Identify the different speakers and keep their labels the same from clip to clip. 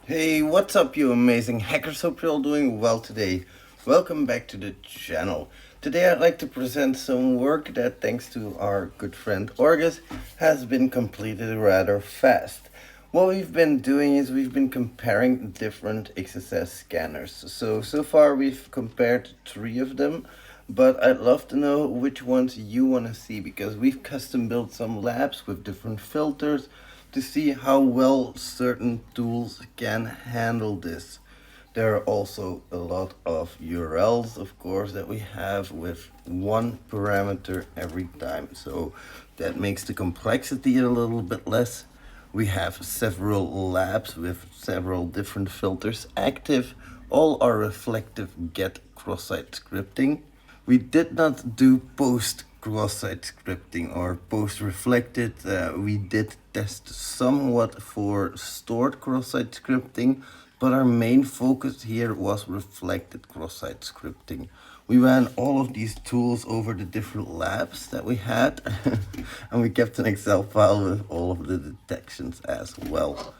Speaker 1: Hey, what's up, you amazing hackers? Hope you're all doing well today. Welcome back to the channel. Today I'd like to present some work that, thanks to our good friend Orgus, has been completed rather fast. What we've been doing is we've been comparing different XSS scanners. So far we've compared 3 of them, but I'd love to know which ones you want to see, because we've custom built some labs with different filters to see how well certain tools can handle this. There are also a lot of URLs, of course, that we have with one parameter every time, so that makes the complexity a little bit less. We have several labs with several different filters active. All are reflective get cross-site scripting. We did not do post cross-site scripting or post reflected. We did test somewhat for stored cross-site scripting, but our main focus here was reflected cross-site scripting. We ran all of these tools over the different labs that we had and we kept an Excel file with all of the detections as well.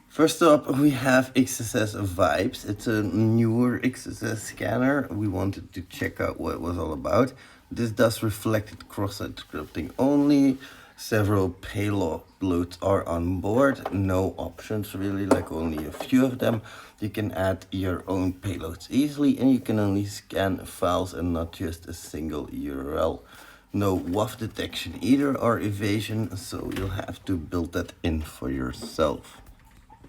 Speaker 1: First up, we have XSS Vibes. It's a newer XSS scanner. We wanted to check out what it was all about. This does reflected cross-site scripting only. Several payloads are on board. No options really, like only a few of them. You can add your own payloads easily, and you can only scan files and not just a single URL. No WAF detection either or evasion, so you'll have to build that in for yourself.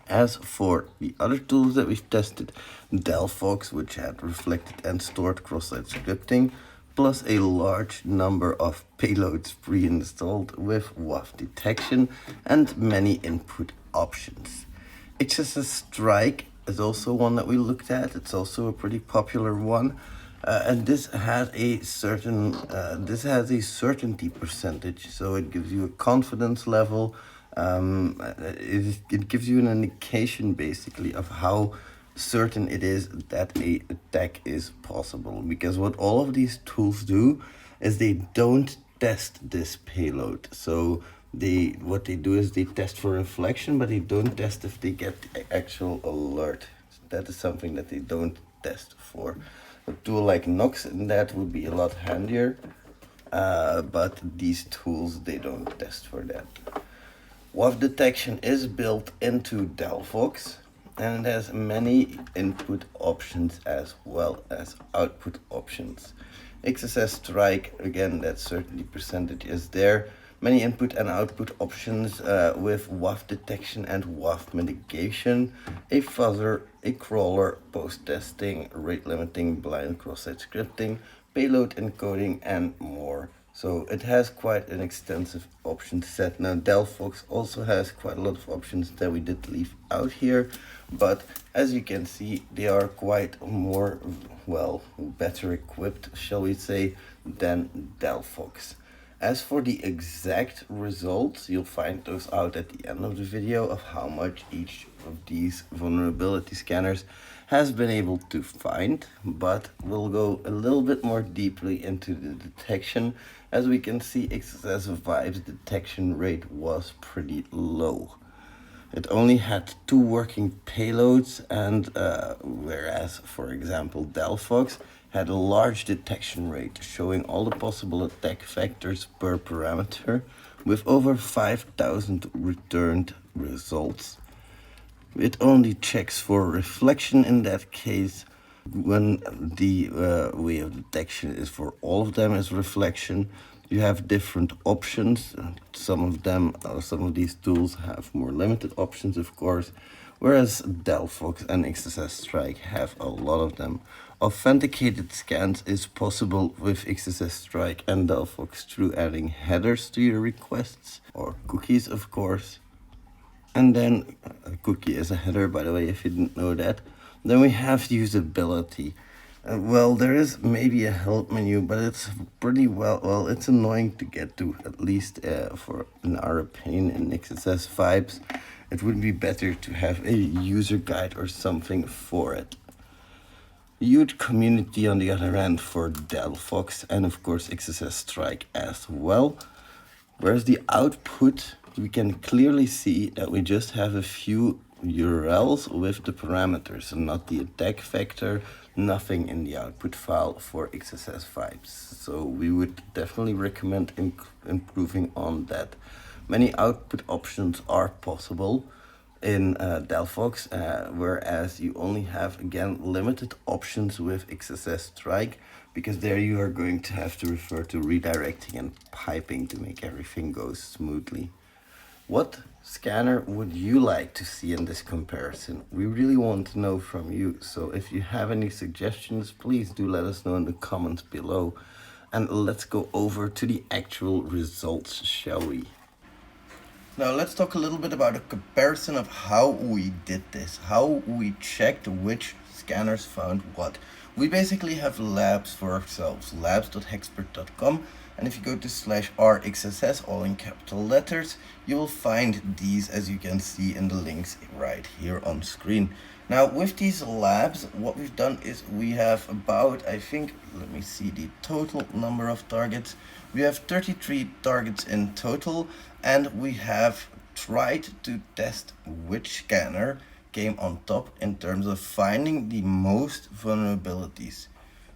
Speaker 1: As for the other tools that we've tested, Delphox, which had reflected and stored cross-site scripting, plus a large number of payloads pre-installed with WAF detection and many input options. XSS Strike is also one that we looked at. It's also a pretty popular one. And this has a certainty percentage, so it gives you a confidence level. It gives you an indication basically of how certain it is that a attack is possible, because what all of these tools do is they don't test this payload. So what they do is they test for reflection, but they don't test if they get the actual alert. That is something that they don't test for. A tool like Nox in that would be a lot handier, but these tools, they don't test for that. WAF detection is built into Delphox, and it has many input options as well as output options. XSS Strike, again, that certainty percentage is there. Many input and output options with WAF detection and WAF mitigation, a fuzzer, a crawler, post-testing, rate limiting, blind cross-site scripting, payload encoding, and more. So it has quite an extensive option set. Now Delphox also has quite a lot of options that we did leave out here, but as you can see, they are quite more, well, better equipped, shall we say, than Delphox. As for the exact results, you'll find those out at the end of the video of how much each of these vulnerability scanners has been able to find, but we'll go a little bit more deeply into the detection. As we can see, XSS Vibes detection rate was pretty low. It only had 2 working payloads, and whereas, for example, Delphox had a large detection rate, showing all the possible attack vectors per parameter, with over 5,000 returned results. It only checks for reflection in that case, when the way of detection is for all of them as reflection. You have different options. Some of these tools have more limited options, of course, whereas Delphox and XSS Strike have a lot of them. Authenticated scans is possible with XSS Strike and Delphox through adding headers to your requests, or cookies, of course. And then a cookie is a header, by the way, if you didn't know that. Then we have usability. Well, there is maybe a help menu, but it's pretty well, it's annoying to get to, at least in our opinion, in XSS Vibes. It would be better to have a user guide or something for it. Huge community on the other end for Delphox, and of course XSS Strike as well. Whereas the output, we can clearly see that we just have a few URLs with the parameters and not the attack vector, nothing in the output file for XSS Vibes. So we would definitely recommend improving on that. Many output options are possible in Delphox, whereas you only have, again, limited options with XSS Strike, because there you are going to have to refer to redirecting and piping to make everything go smoothly. What scanner would you like to see in this comparison? We really want to know from you, so if you have any suggestions, please do let us know in the comments below. And let's go over to the actual results, shall we? Now let's talk a little bit about a comparison of how we did this, how we checked which scanners found what. We basically have labs for ourselves, labs.hexpert.com, and if you go to /rxss, all in capital letters, you will find these, as you can see in the links right here on screen. Now with these labs, what we've done is we have about, I think, let me see the total number of targets. We have 33 targets in total, and we have tried to test which scanner came on top in terms of finding the most vulnerabilities.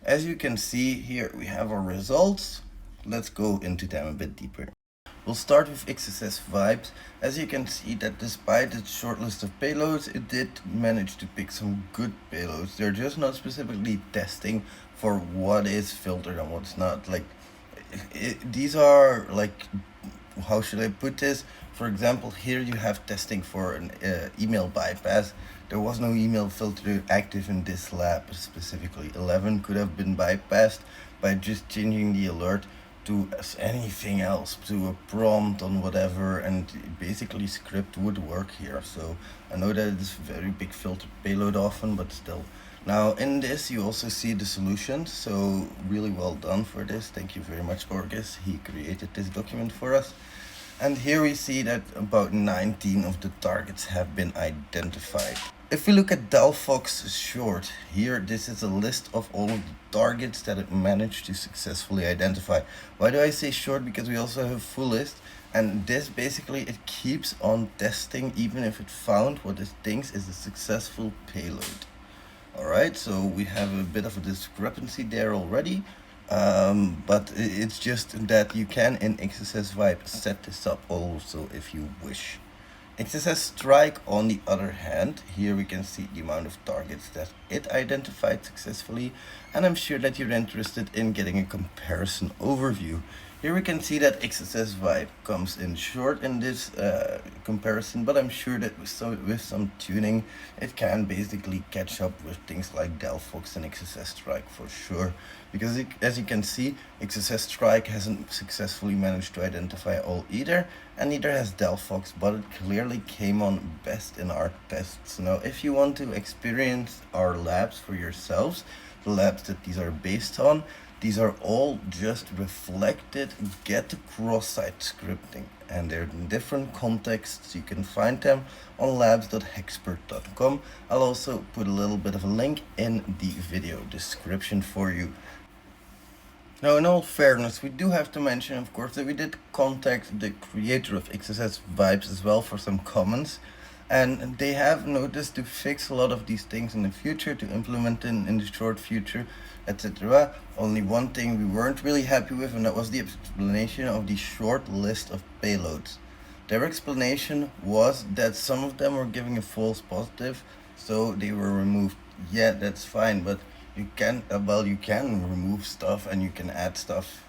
Speaker 1: As you can see here, we have our results. Let's go into them a bit deeper. We'll start with XSS Vibes. As you can see that despite its short list of payloads, it did manage to pick some good payloads. They're just not specifically testing for what is filtered and what's not. Like, these are like, how should I put this? For example, here you have testing for an email bypass. There was no email filter active in this lab specifically. 11 could have been bypassed by just changing the alert to anything else, to a prompt on whatever, and basically script would work here. So I know that it's a very big filtered payload often, but still. Now in this you also see the solution, so really well done for this. Thank you very much, Borges. He created this document for us. And here we see that about 19 of the targets have been identified. If we look at Delphox short, here this is a list of all of the targets that it managed to successfully identify. Why do I say short? Because we also have a full list, and this basically it keeps on testing even if it found what it thinks is a successful payload. Alright, so we have a bit of a discrepancy there already. But it's just that you can in XSS Vibe set this up also if you wish. XSS Strike, on the other hand, here we can see the amount of targets that it identified successfully, and I'm sure that you're interested in getting a comparison overview. Here we can see that XSS Vibe comes in short in this comparison, but I'm sure that with some tuning, it can basically catch up with things like Delphox and XSS Strike for sure. Because as you can see, XSS Strike hasn't successfully managed to identify all either, and neither has Delphox, but it clearly came on best in our tests. Now, if you want to experience our labs for yourselves, the labs that these are based on, these are all just reflected get cross-site scripting, and they're in different contexts. You can find them on labs.hexpert.com. I'll also put a little bit of a link in the video description for you. Now, in all fairness, we do have to mention, of course, that we did contact the creator of XSS Vibes as well for some comments. And they have noticed to fix a lot of these things in the future, to implement in the short future, etc. Only one thing we weren't really happy with, and that was the explanation of the short list of payloads. Their explanation was that some of them were giving a false positive, so they were removed. Yeah, that's fine, but you can remove stuff and you can add stuff.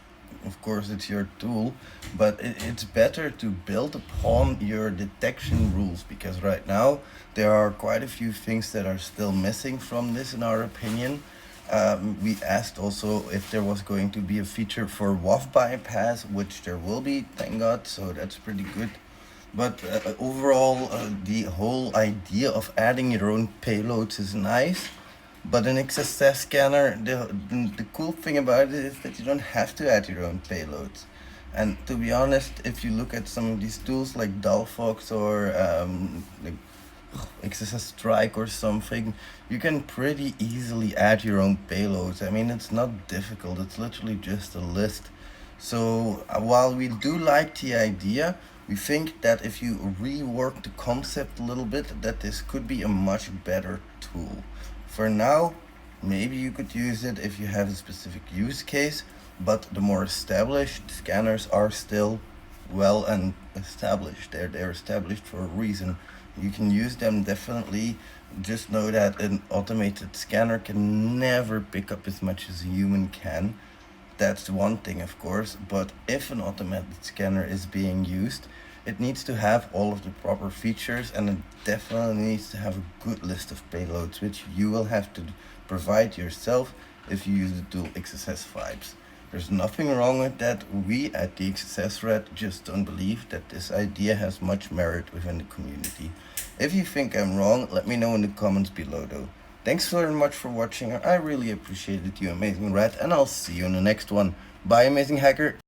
Speaker 1: Of course, it's your tool, but it's better to build upon your detection rules, because right now there are quite a few things that are still missing from this, in our opinion. We asked also if there was going to be a feature for WAF bypass, which there will be, thank God, so that's pretty good. But overall, the whole idea of adding your own payloads is nice. But an XSS scanner, the cool thing about it is that you don't have to add your own payloads. And to be honest, if you look at some of these tools like Delphox or like XSS Strike or something, you can pretty easily add your own payloads. I mean, it's not difficult, it's literally just a list. So while we do like the idea, We think that if you rework the concept a little bit, that this could be a much better tool. For now, maybe you could use it if you have a specific use case, but the more established scanners are still well and established. They're established for a reason. You can use them definitely. Just know that an automated scanner can never pick up as much as a human can. That's one thing, of course, but if an automated scanner is being used, it needs to have all of the proper features, and it definitely needs to have a good list of payloads, which you will have to provide yourself if you use the tool XSS Vibes. There's nothing wrong with that. We at the XSS Red just don't believe that this idea has much merit within the community. If you think I'm wrong, let me know in the comments below though. Thanks very much for watching. I really appreciated you, Amazing Red, and I'll see you in the next one. Bye, Amazing Hacker.